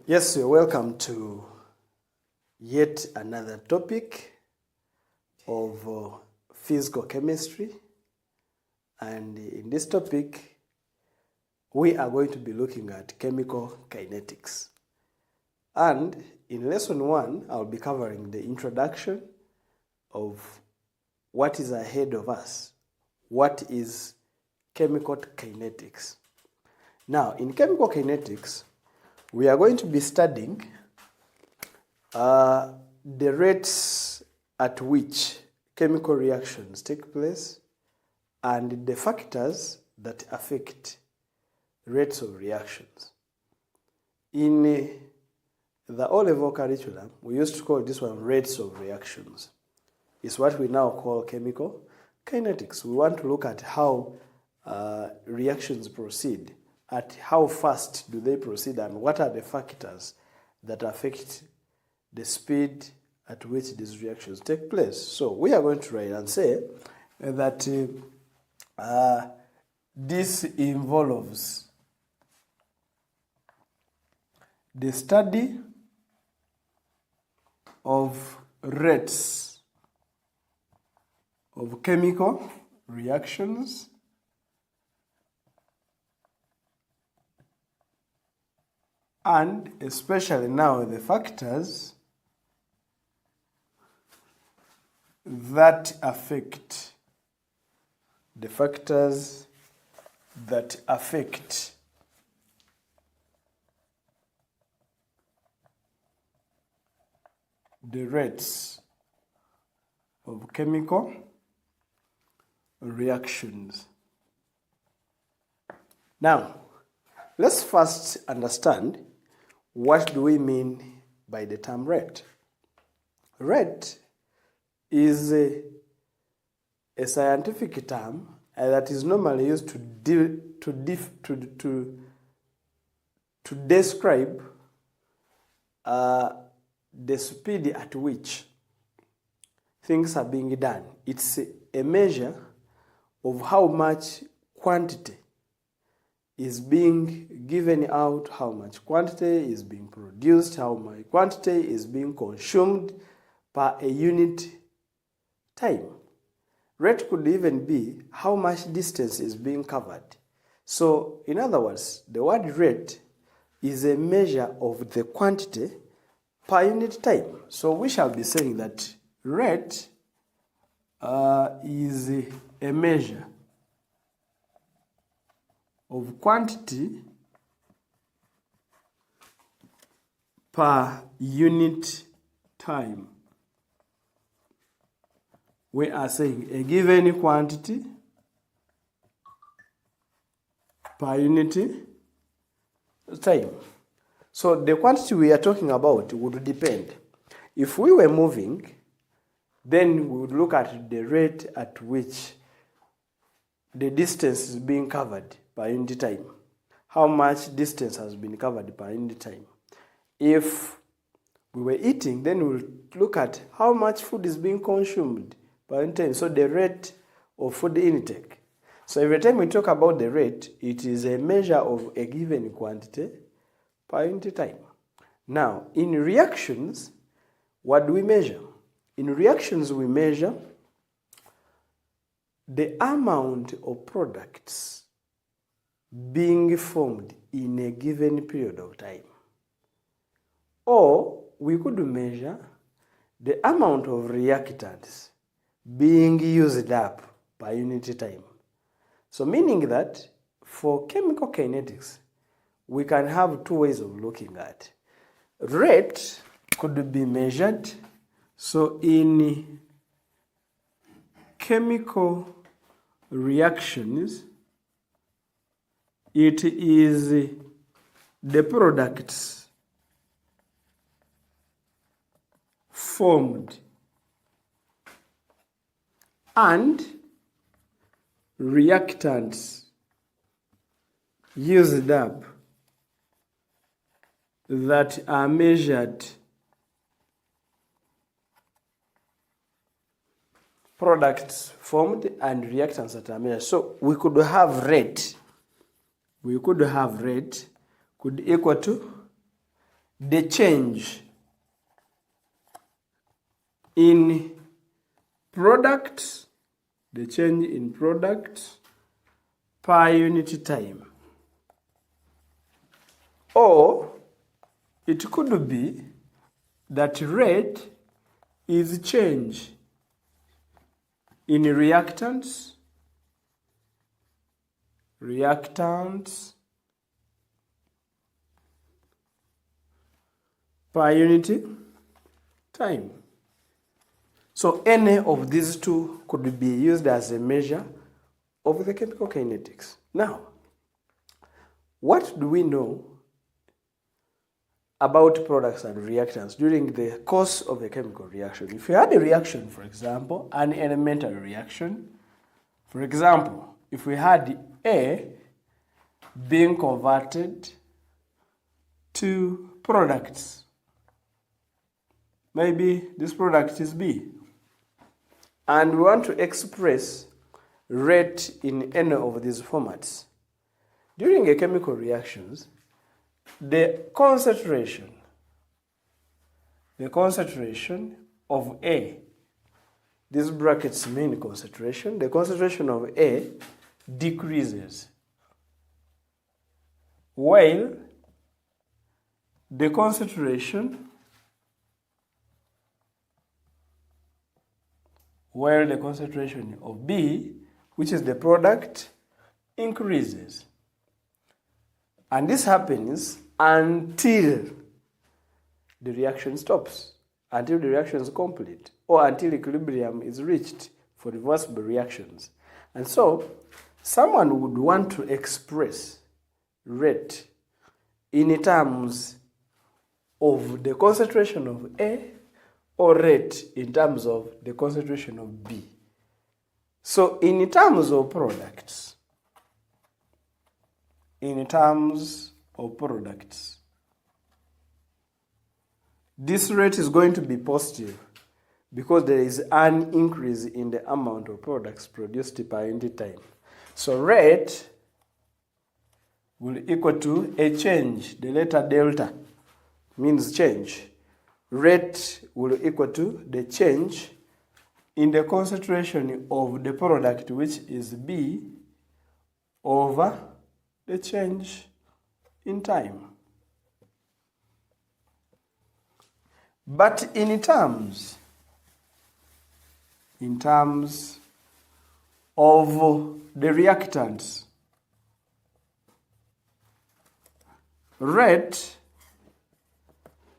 Yes, you're welcome to yet another topic of physical chemistry. And in this topic, we are going to be looking at chemical kinetics. And in lesson 1, I'll be covering the introduction of what is ahead of us. What is chemical kinetics? Now, in chemical kinetics, we are going to be studying the rates at which chemical reactions take place and the factors that affect rates of reactions. In the O-level curriculum, we used to call this one rates of reactions. It's what we now call chemical kinetics. We want to look at how reactions proceed, at how fast do they proceed, and what are the factors that affect the speed at which these reactions take place. So we are going to write and say that this involves the study of rates of chemical reactions and especially now the factors that affect the rates of chemical reactions. Now, let's first understand what do we mean by the term rate. Rate is a scientific term that is normally used to describe the speed at which things are being done. It's a measure of how much quantity is being given out, how much quantity is being produced, how much quantity is being consumed per a unit time. Rate could even be how much distance is being covered. So, in other words, the word rate is a measure of the quantity per unit time. So, we shall be saying that rate is a measure of quantity per unit time. We are saying a given quantity per unit time. So the quantity we are talking about would depend. If we were moving, then we would look at the rate at which the distance is being covered per unit time. How much distance has been covered per unit time. If we were eating, then we'll look at how much food is being consumed per unit time. So the rate of food intake. So every time we talk about the rate, it is a measure of a given quantity per unit time. Now, in reactions, what do we measure? In reactions, we measure the amount of products being formed in a given period of time. Or we could measure the amount of reactants being used up per unit time. So meaning that for chemical kinetics, we can have two ways of looking at. Rate could be measured. So in chemical reactions, it is the products formed and reactants used up that are measured. Products formed and reactants that are measured. So we could have rate. Could equal to the change in product, the change in product per unit time. Or it could be that rate is change in reactants per unit time. So any of these two could be used as a measure of the chemical kinetics. Now, what do we know about products and reactants during the course of a chemical reaction? If you had a reaction, for example, an elemental reaction, for example, if we had A being converted to products, maybe this product is B, and we want to express rate in any of these formats. During a chemical reactions, the concentration of A, these brackets mean concentration, the concentration of A decreases, while the concentration of B, which is the product, increases. And this happens until the reaction stops, until the reaction is complete, or until equilibrium is reached for reversible reactions. And so, someone would want to express rate in terms of the concentration of A, or rate in terms of the concentration of B. So, in terms of products, this rate is going to be positive because there is an increase in the amount of products produced per unit time. So rate will equal to a change. The letter delta means change. Rate will equal to the change in the concentration of the product, which is B, over the change in time. But in terms of the reactants, rate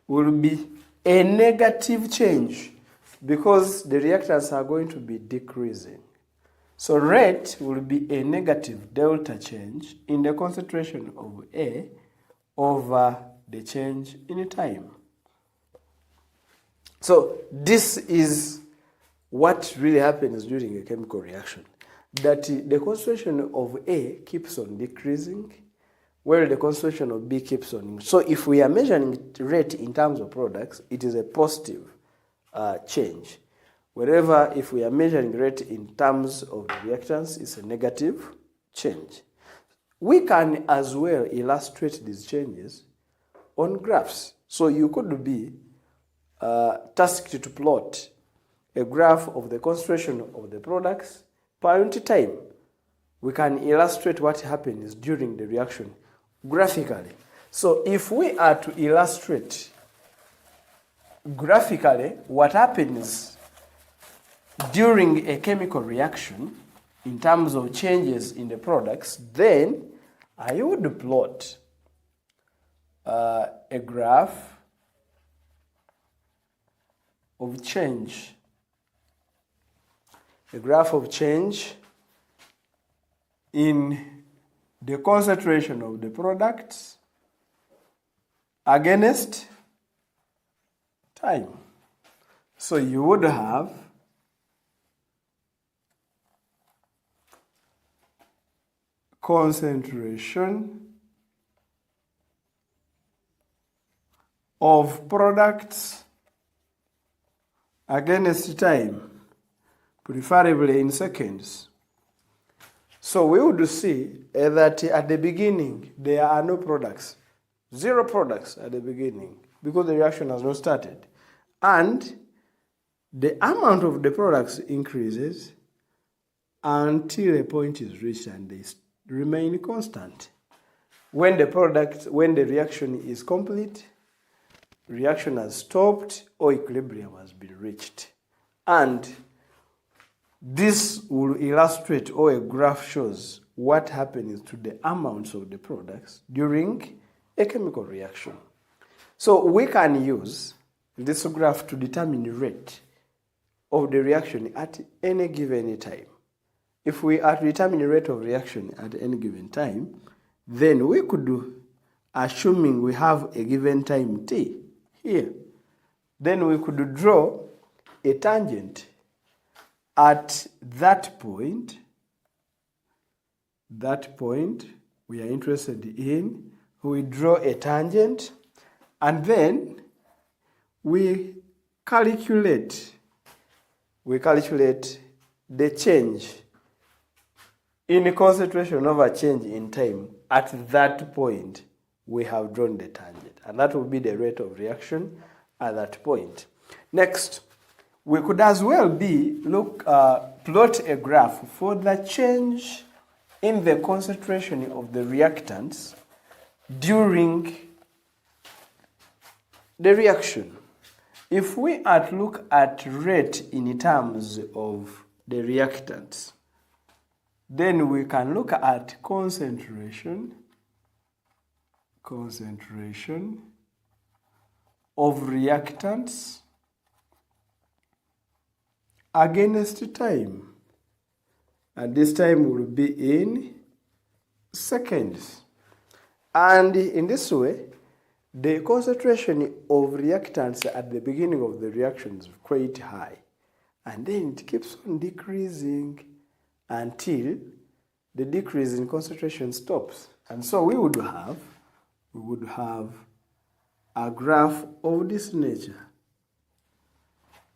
will be a negative change because the reactants are going to be decreasing. So rate will be a negative delta change in the concentration of A over the change in time. So this is what really happens during a chemical reaction, that the concentration of A keeps on decreasing while the concentration of B keeps on. So if we are measuring rate in terms of products, it is a positive change. Wherever, if we are measuring rate in terms of the reactants, it's a negative change. We can as well illustrate these changes on graphs. So you could be tasked to plot a graph of the concentration of the products per unit time. We can illustrate what happens during the reaction graphically. So if we are to illustrate graphically what happens during a chemical reaction in terms of changes in the products, then I would plot a graph of change. A graph of change in the concentration of the products against time. So you would have concentration of products against time, preferably in seconds. So we would see that at the beginning there are no products, 0 products at the beginning. because the reaction has not started. And the amount of the products increases until a point is reached and they remain constant. When the reaction is complete, reaction has stopped or equilibrium has been reached. And this will illustrate, or a graph shows, what happens to the amounts of the products during a chemical reaction. So we can use this graph to determine the rate of the reaction at any given time. If we are to determine the rate of reaction at any given time, then we could do, assuming we have a given time t here, then we could draw a tangent at that point we are interested in. We draw a tangent and then we calculate the change in concentration over change in time at that point we have drawn the tangent, and that will be the rate of reaction at that point. Next, we could as well plot a graph for the change in the concentration of the reactants during the reaction. If we are to look at rate in terms of the reactants, then we can look at concentration of reactants against time, and this time will be in seconds. And in this way, the concentration of reactants at the beginning of the reaction is quite high, and then it keeps on decreasing until the decrease in concentration stops. And so we would have a graph of this nature.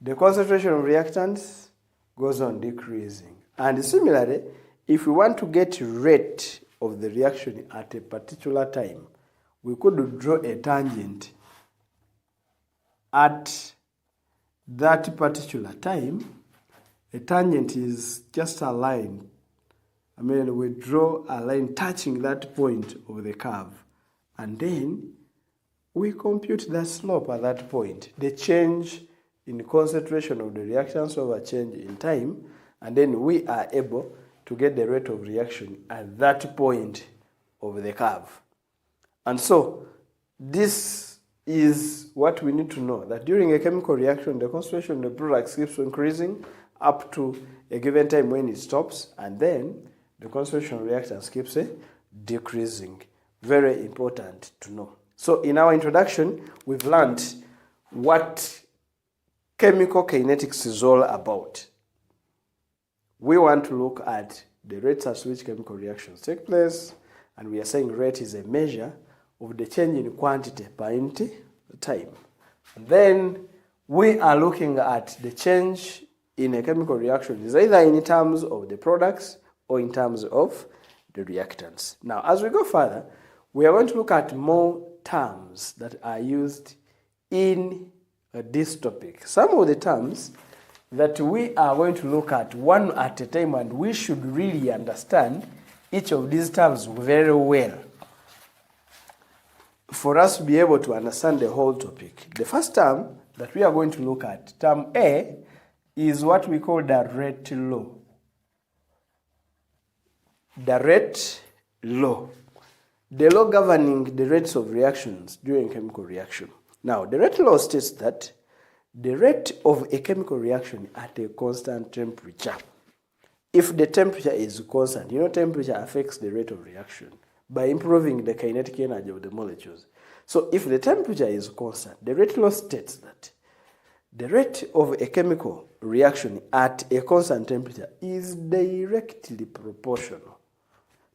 The concentration of reactants goes on decreasing. And similarly, if we want to get rate of the reaction at a particular time, we could draw a tangent at that particular time. A tangent is just a line. We draw a line touching that point of the curve, and then we compute the slope at that point, the change in concentration of the reactions over change in time, and then we are able to get the rate of reaction at that point of the curve. And so this is what we need to know, that during a chemical reaction, the concentration of the products keeps increasing up to a given time when it stops, and then the concentration of reactants keeps decreasing. Very important to know. So in our introduction, we've learned what chemical kinetics is all about. We want to look at the rates at which chemical reactions take place, and we are saying rate is a measure of the change in quantity per unit time. And then we are looking at the change in a chemical reaction is either in terms of the products or in terms of the reactants. Now, as we go further, we are going to look at more terms that are used in this topic. Some of the terms that we are going to look at one at a time, and we should really understand each of these terms very well for us to be able to understand the whole topic. The first term that we are going to look at, term A, is what we call the rate law. The rate law. The law governing the rates of reactions during chemical reaction. Now, the rate law states that the rate of a chemical reaction at a constant temperature. If the temperature is constant, temperature affects the rate of reaction by improving the kinetic energy of the molecules. So if the temperature is constant, the rate law states that the rate of a chemical reaction at a constant temperature is directly proportional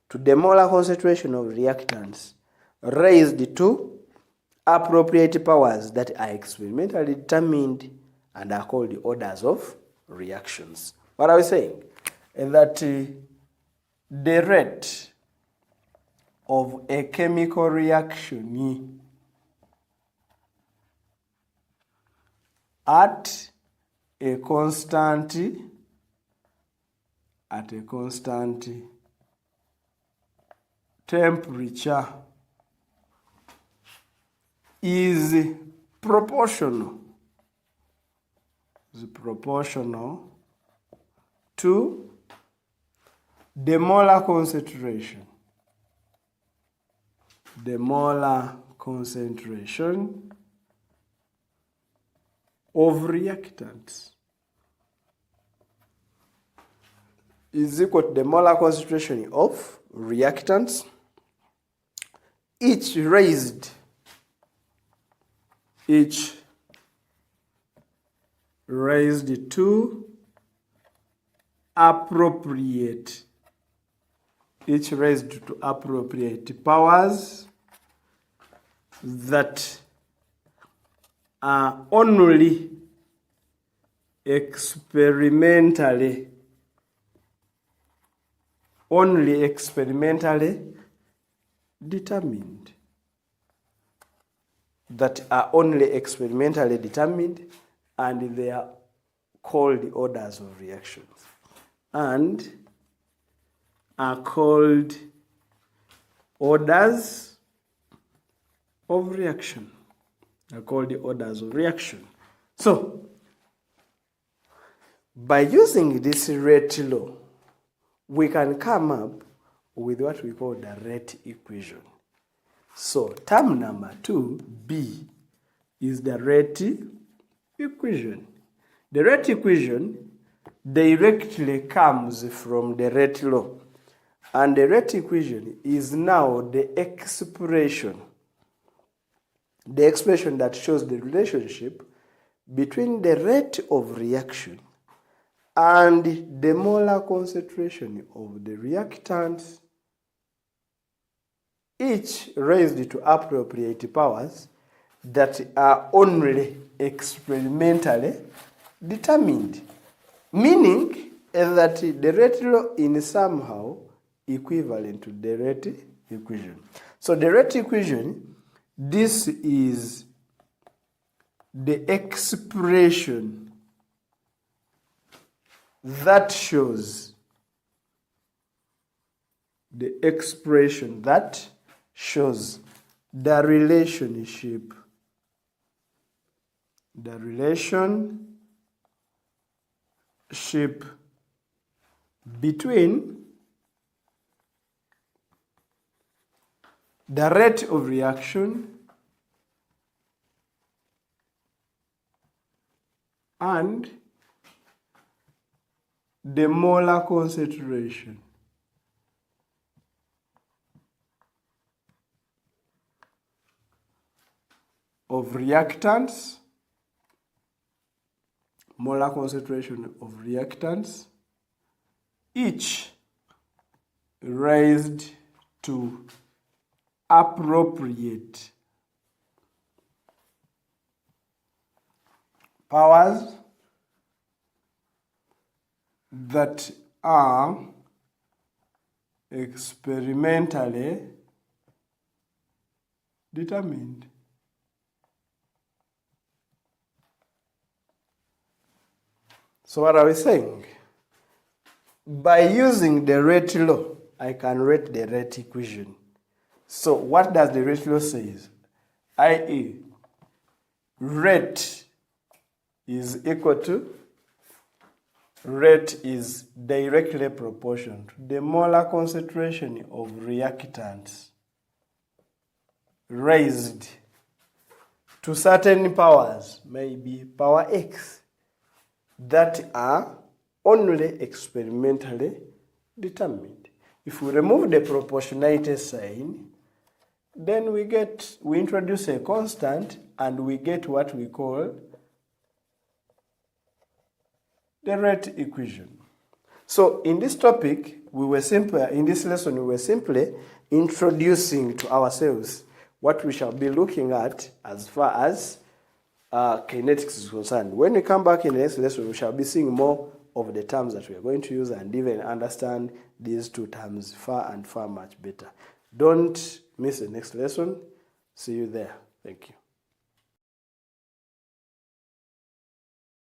to the molar concentration of reactants raised to appropriate powers that are experimentally determined and are called the orders of reactions. What are we saying? That the rate of a chemical reaction at a constant temperature is proportional to the molar concentration of reactants is equal to the molar concentration of reactants, each raised to appropriate powers that are only experimentally determined. And they are called orders of reactions. And are called orders of reaction. So, by using this rate law, we can come up with what we call the rate equation. So, term number 2b is the rate equation. The rate equation directly comes from the rate law. And the rate equation is now the expression that shows the relationship between the rate of reaction and the molar concentration of the reactants, each raised to appropriate powers that are only experimentally determined, meaning that the rate law is somehow equivalent to the rate equation. So the rate equation, this is the expression that shows the relationship between the rate of reaction and the molar concentration of reactants, each raised to appropriate powers that are experimentally determined. So what are we saying? By using the rate law, I can rate the rate equation. So what does the rate law say? I.e., rate is equal to, rate is directly proportional to the molar concentration of reactants raised to certain powers, maybe power x, that are only experimentally determined. If we remove the proportionality sign, then we introduce a constant and we get what we call the rate equation. So in this topic, in this lesson, we were simply introducing to ourselves what we shall be looking at as far as kinetics is concerned. When we come back in the next lesson, we shall be seeing more of the terms that we are going to use and even understand these two terms far and far much better. Don't miss the next lesson. See you there. Thank you.